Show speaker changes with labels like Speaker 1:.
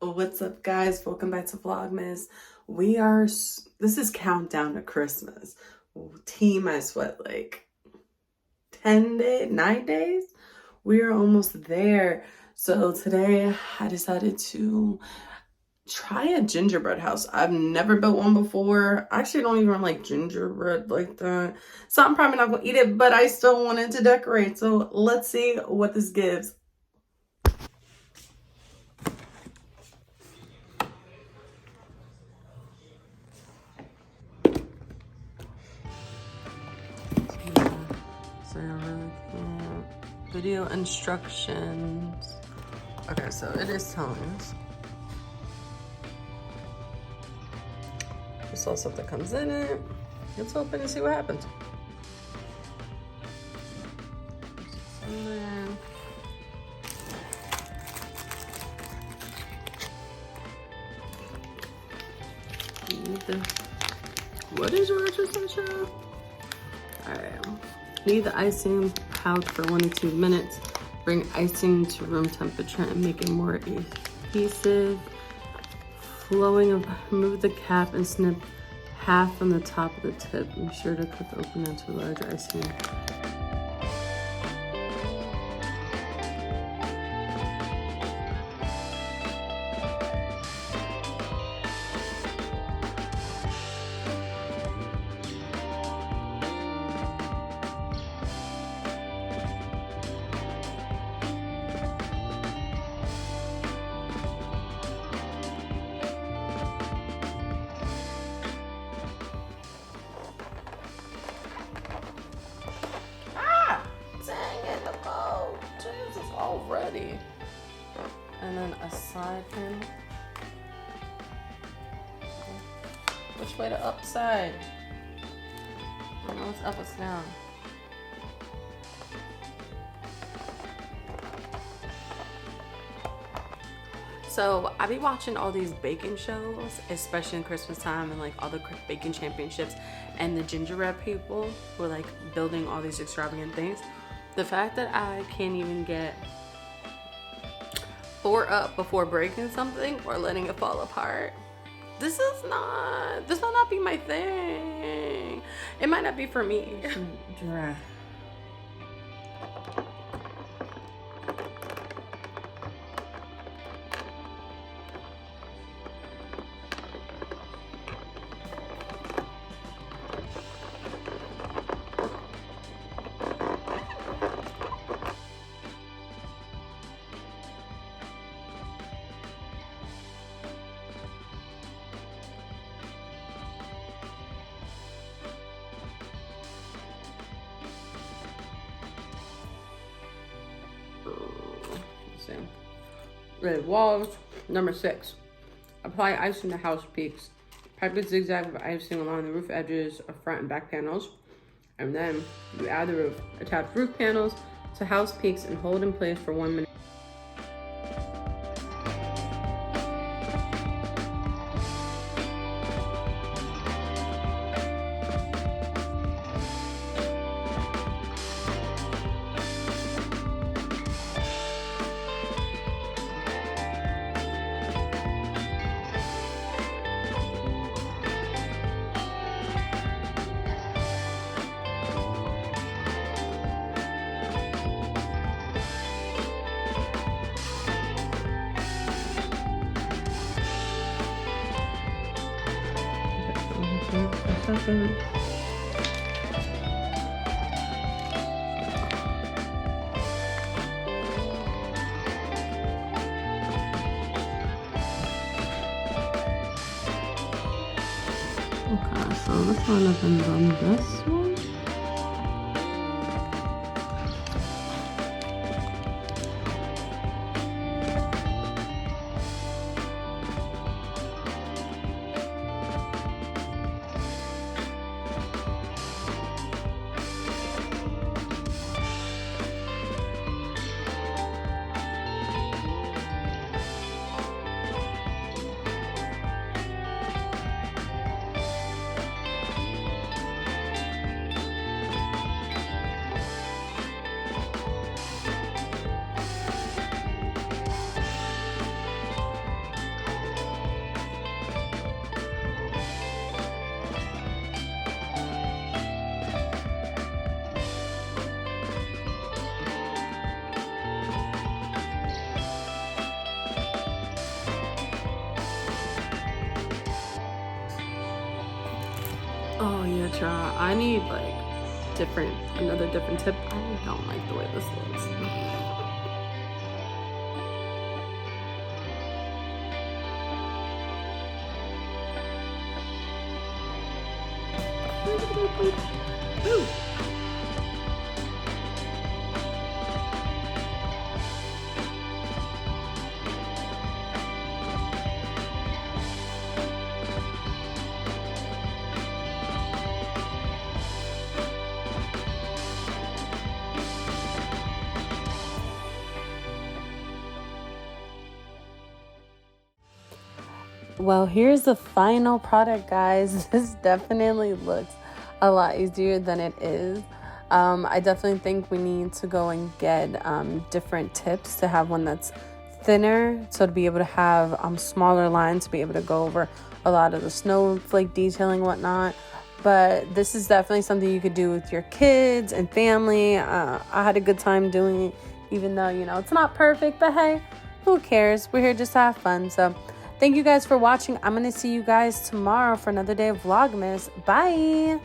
Speaker 1: What's up, guys? Welcome back to Vlogmas. This is countdown to Christmas. T-minus what, like 10 days, 9 days? We are almost there. So today I decided to try a gingerbread house. I've never built one before. I actually don't even like gingerbread like that. So I'm probably not gonna eat it, but I still wanted to decorate. So let's see what this gives. Video instructions. Okay, so it is telling us. This all stuff that comes in it. Let's open and see what happens. And then what is your registration? Alright. Leave the icing pouch for 1 to 2 minutes. Bring icing to room temperature and make it more adhesive. Remove the cap and snip half from the top of the tip. Be sure to cut the opening into large icing. Already. And then a side pin. Which way to upside? I don't know what's up, what's down. So I be watching all these baking shows, especially in Christmas time, and like all the baking championships and the gingerbread people who are like building all these extravagant things. The fact that I can't even get 4 up before breaking something or letting it fall apart. This might not be my thing. It might not be for me. Dry. Red walls. Number 6. Apply icing to house peaks. Pipe it zigzag with icing along the roof edges of front and back panels. And then you add the roof. Attach roof panels to house peaks and hold in place for 1 minute. second. Okay, so this one isn't on this one. Oh yeah, child. I need like another different tip. I don't like the way this looks. Ooh. Well, here's the final product, guys. This definitely looks a lot easier than it is. I definitely think we need to go and get different tips to have one that's thinner, so to be able to have smaller lines to be able to go over a lot of the snowflake detailing and whatnot. But this is definitely something you could do with your kids and family. I had a good time doing it, even though, it's not perfect, but hey, who cares? We're here just to have fun. So thank you guys for watching. I'm going to see you guys tomorrow for another day of Vlogmas. Bye.